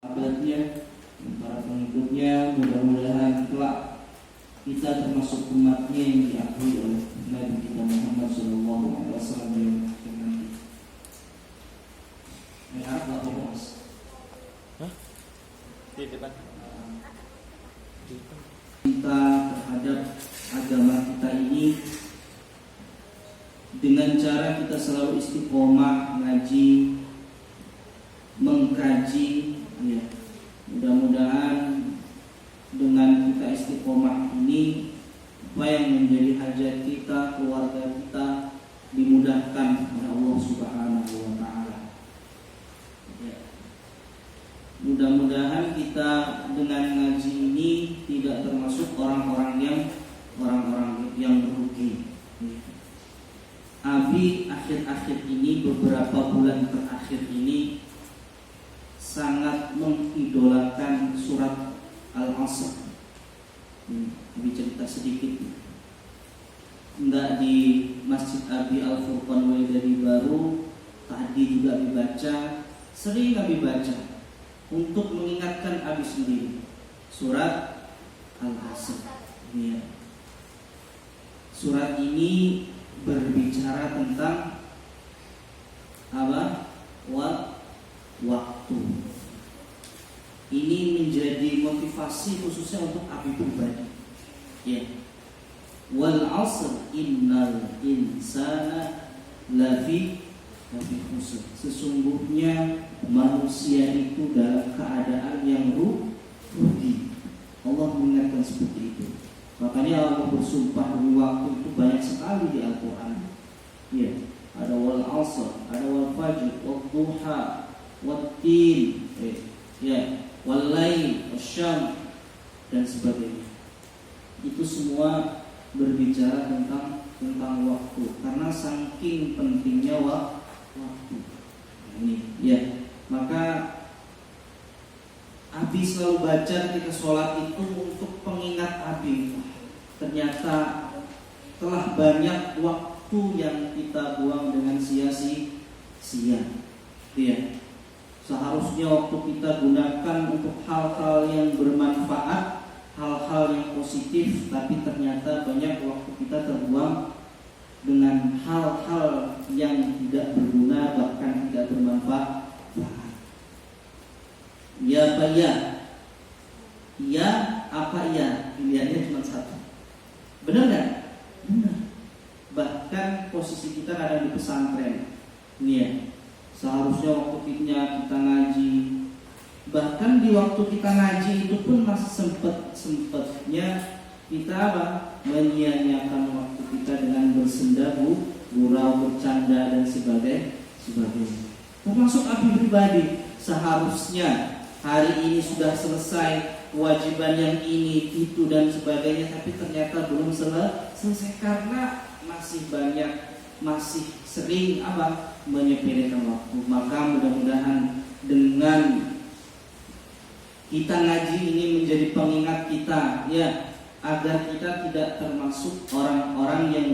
sahabatnya, para pengikutnya, mudah-mudahan kelak kita termasuk umatnya yang diakui oleh Nabi kita Muhammad SAW yang nanti. Harap nggak bohong, Mas. Di depan. Kita terhadap agama kita ini dengan cara kita selalu istiqomah ngaji, mengkaji, ya. Mudah-mudahan dengan kita istiqomah ini apa yang menjadi hajat kita, keluarga kita dimudahkan oleh Allah Subhanahu wa taala. Ya. Mudah-mudahan kita dengan ngaji ini tidak termasuk orang-orang yang merugi. Abi akhir-akhir ini, beberapa bulan terakhir ini sangat mengidolakan surat Al-Asr. Abi cerita sedikit. Enggak di Masjid Abi Al-Furqan Waidari Baru tadi juga dibaca, sering Abi baca untuk mengingatkan Abi sendiri. Surat Al-Asr. Ya. Surat ini berbicara tentang apa? Waktu. Ini menjadi motivasi khususnya untuk Abi pribadi. Ya. Wal 'asr innal insana lafi khusr. Sesungguhnya manusia itu dalam keadaan yang rugi. Allah mengingatkan seperti itu. Makanya Allah bersumpah demi waktu itu banyak sekali di Al-Quran. Ya, ada wal 'asr, ada wal fajr, wal duha, wal tin, ya, wal lail, wasyam, dan sebagainya. Itu semua berbicara tentang waktu, karena saking pentingnya waktu. Ini, ya, maka Abi selalu baca ketika sholat itu untuk pengingat Abi. Ternyata telah banyak waktu yang kita buang dengan sia-sia. Ya. Seharusnya waktu kita gunakan untuk hal-hal yang bermanfaat, hal-hal yang positif, tapi ternyata banyak waktu kita terbuang dengan hal-hal yang tidak berguna, bahkan tidak bermanfaat. Ya apa ya? Ya apa ya? Pilihannya cuma satu. Benar nggak? Benar. Bahkan posisi kita ada di pesantren. Ini ya. Seharusnya waktu kita ngaji, bahkan di waktu kita ngaji itu pun masih sempatnya kita apa? Menyia-nyiakan waktu kita dengan bersenda, gurau, bercanda dan sebagainya. Termasuk Abi pribadi, seharusnya hari ini sudah selesai kewajiban yang ini, itu dan sebagainya, tapi ternyata belum selesai karena masih sering menyepelekan waktu. Maka mudah-mudahan dengan kita ngaji ini menjadi pengingat kita, ya, agar kita tidak termasuk orang-orang yang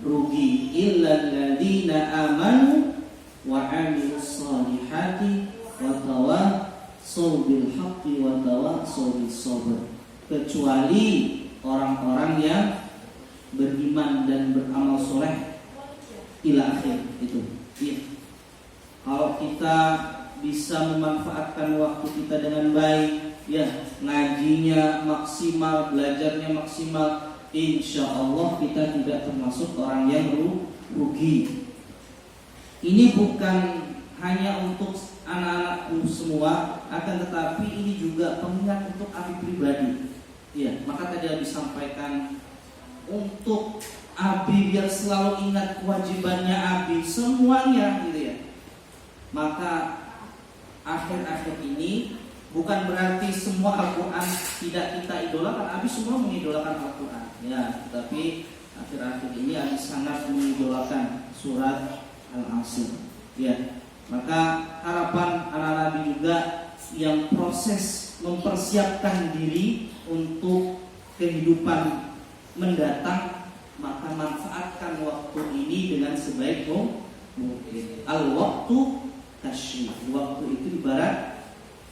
rugi. Illal ladzina amanu wa 'amilus shalihati wa tawassaw bil haqqi wa tawassaw bis sabr. Kecuali orang-orang yang beriman dan beramal soleh ila akhir itu. Ya. Kalau kita bisa memanfaatkan waktu kita dengan baik, ya, ngajinya maksimal, belajarnya maksimal, insya Allah kita tidak termasuk orang yang rugi. Ini bukan hanya untuk anak-anakku semua, akan tetapi ini juga pengingat untuk Abi pribadi. Ya, maka tadi Abi sampaikan untuk Abi biar selalu ingat kewajibannya Abi semuanya, gitu ya. Maka akhir-akhir ini bukan berarti semua Al-Quran tidak kita idolakan. Abi semua mengidolakan Al-Quran, ya, tetapi akhir-akhir ini Abi sangat mengidolakan surat Al-Asr, ya. Maka harapan anak-anak Abi juga yang proses mempersiapkan diri untuk kehidupan mendatang, maka manfaatkan waktu ini dengan sebaik mungkin. Al-waktu kasyif. Waktu itu ibarat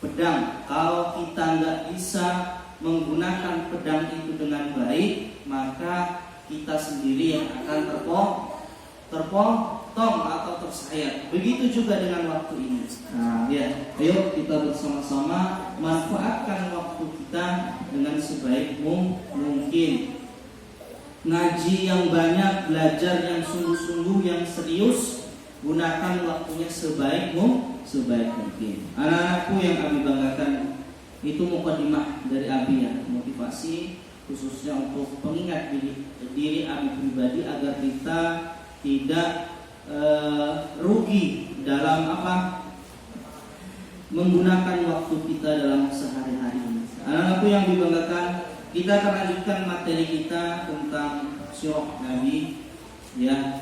pedang. Kalau kita nggak bisa menggunakan pedang itu dengan baik, maka kita sendiri yang akan terpotong atau tersayat. Begitu juga dengan waktu ini. Nah, ya, ayo kita bersama-sama manfaatkan waktu kita dengan sebaik mungkin. Ngaji yang banyak, belajar yang sungguh-sungguh, yang serius, gunakan waktunya sebaik mungkin. Anak-anakku yang Abi banggakan, itu mukadimah dari Abi ya, motivasi khususnya untuk pengingat diri Abi pribadi agar kita tidak rugi dalam menggunakan waktu kita dalam sehari-hari. Anak-anakku yang dibanggakan, kita akan lanjutkan materi kita tentang sirah Nabi ya.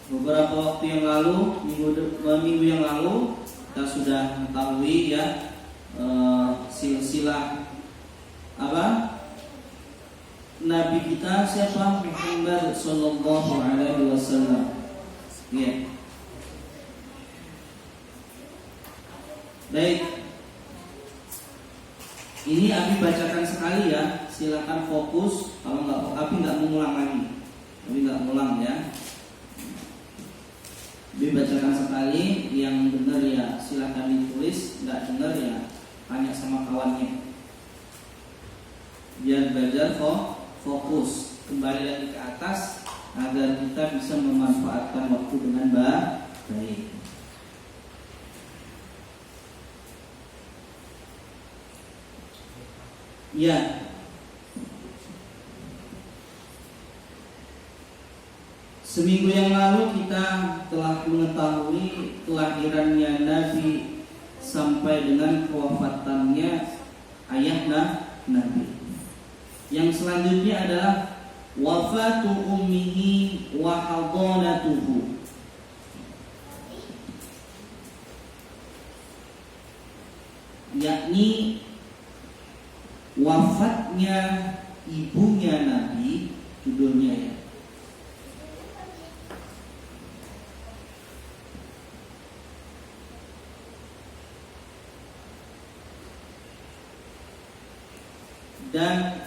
Beberapa waktu yang lalu, minggu yang lalu kita sudah mengetahui ya silsilah Nabi kita siapa? Muhammad sallallahu alaihi wasallam. Ya. Baik. Ini Abi bacakan sekali ya. Silakan fokus. Kalau Abi nggak mengulang lagi. Abi nggak mengulang ya. Abi bacakan sekali. Yang benar ya silakan ditulis. Nggak benar ya tanya sama kawannya. Biar belajar fokus. Kembali lagi ke atas agar kita bisa memanfaatkan waktu dengan baik. Ya. Seminggu yang lalu kita telah mengetahui kelahirannya Nabi sampai dengan kewafatannya ayah Nabi. Yang selanjutnya adalah wafatu ummihi wa hadanatuhu. Yakni wafatnya ibunya Nabi, judulnya ya. Dan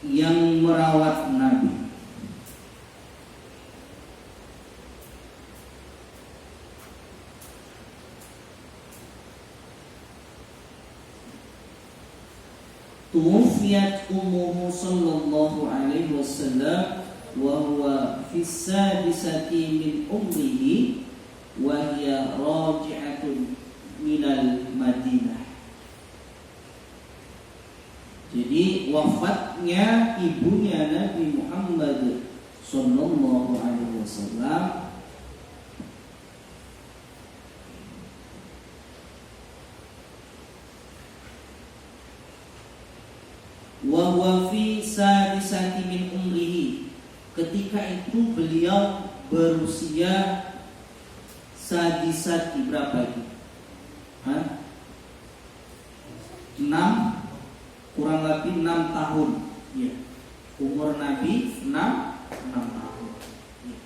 yang merawat Nabi. Tuwfiyat ummuhu sallallahu alaihi wasallam wa huwa fi sadisati min umrihi wa hiya raji'atun minal Madinah. Jadi wafatnya ibunya Nabi Muhammad sallallahu alaihi wasallam wa huwa fi sadisati min umrihi. Ketika itu beliau berusia sadisati berapa itu? 6 kurang lebih 6 tahun. Ya. Umur Nabi 6 tahun. Ya.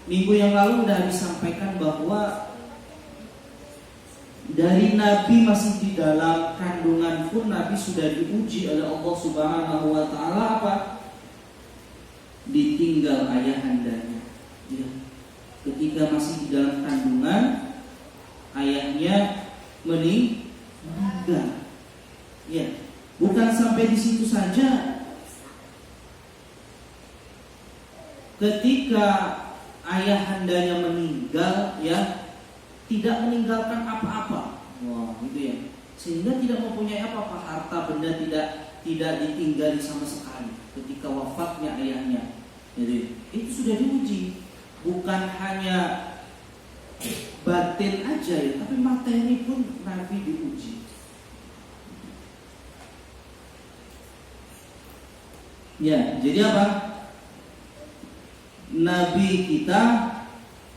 Minggu yang lalu sudah disampaikan bahwa dari Nabi masih di dalam kandungan pun Nabi sudah diuji oleh Allah Subhanahu wa taala ditinggal ayahandanya. Ya. Ketika masih di dalam kandungan, ayahnya meninggal. Ya, bukan sampai di situ saja. Ketika ayahandanya meninggal, ya, tidak meninggalkan apa-apa. Wah, gitu ya. Sehingga tidak mempunyai apa-apa, harta benda tidak ditinggali sama sekali ketika wafatnya ayahnya. Jadi itu sudah diuji, bukan hanya batin aja ya, tapi materi pun Nabi diuji. Ya, jadi apa? Nabi kita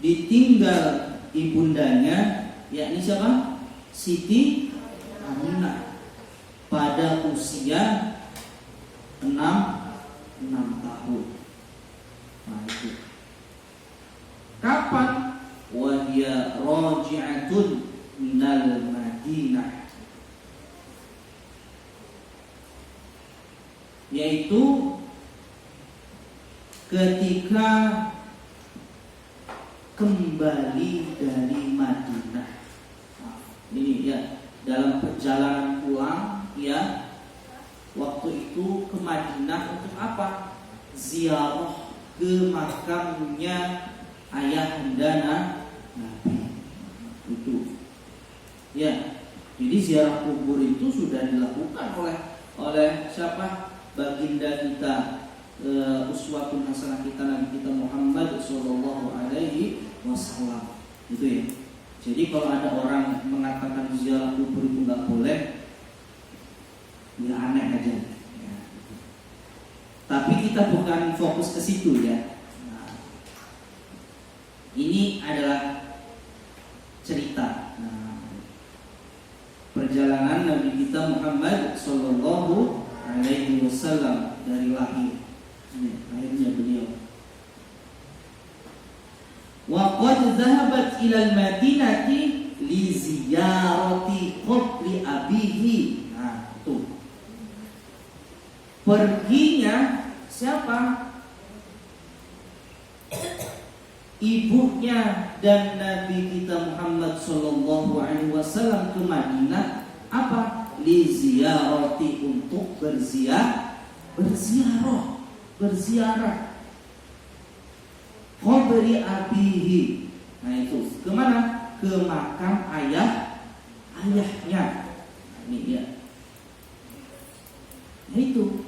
ditinggal ibundanya, yakni siapa? Siti Aminah pada usia 6 tahun. Nah itu. Kapan? Wa hiya raji'atun minal Madinah. Yaitu ketika kembali dari Madinah. Nah, ini ya, dalam perjalanan pulang ya, waktu itu ke Madinah untuk apa? Ziarah ke makamnya ayahanda Nabi. Itu. Ya. Jadi ziarah kubur itu sudah dilakukan oleh siapa? Baginda kita, uswatun hasanah kita, Nabi kita Muhammad sallallahu alaihi wasallam. Itu ya. Jadi kalau ada orang mengatakan ziarah kubur itu nggak boleh, ya aneh aja. Ya. Tapi kita bukan fokus ke situ ya. Nah, ini adalah cerita perjalanan Nabi kita Muhammad sallallahu alaihi wasallam dari lahir. Lahirnya beliau. Wa qad dhahabat ila al-Madinati li ziyarati qabri abihi. Nah, itu. Perginya siapa? Ibunya dan Nabi kita Muhammad sallallahu alaihi wasallam ke Madinah apa? Li ziyarati, untuk berziarah. Qabri abihi. Nah itu, kemana? Ke makam ayahnya. Nah, ini dia. Nah, itu.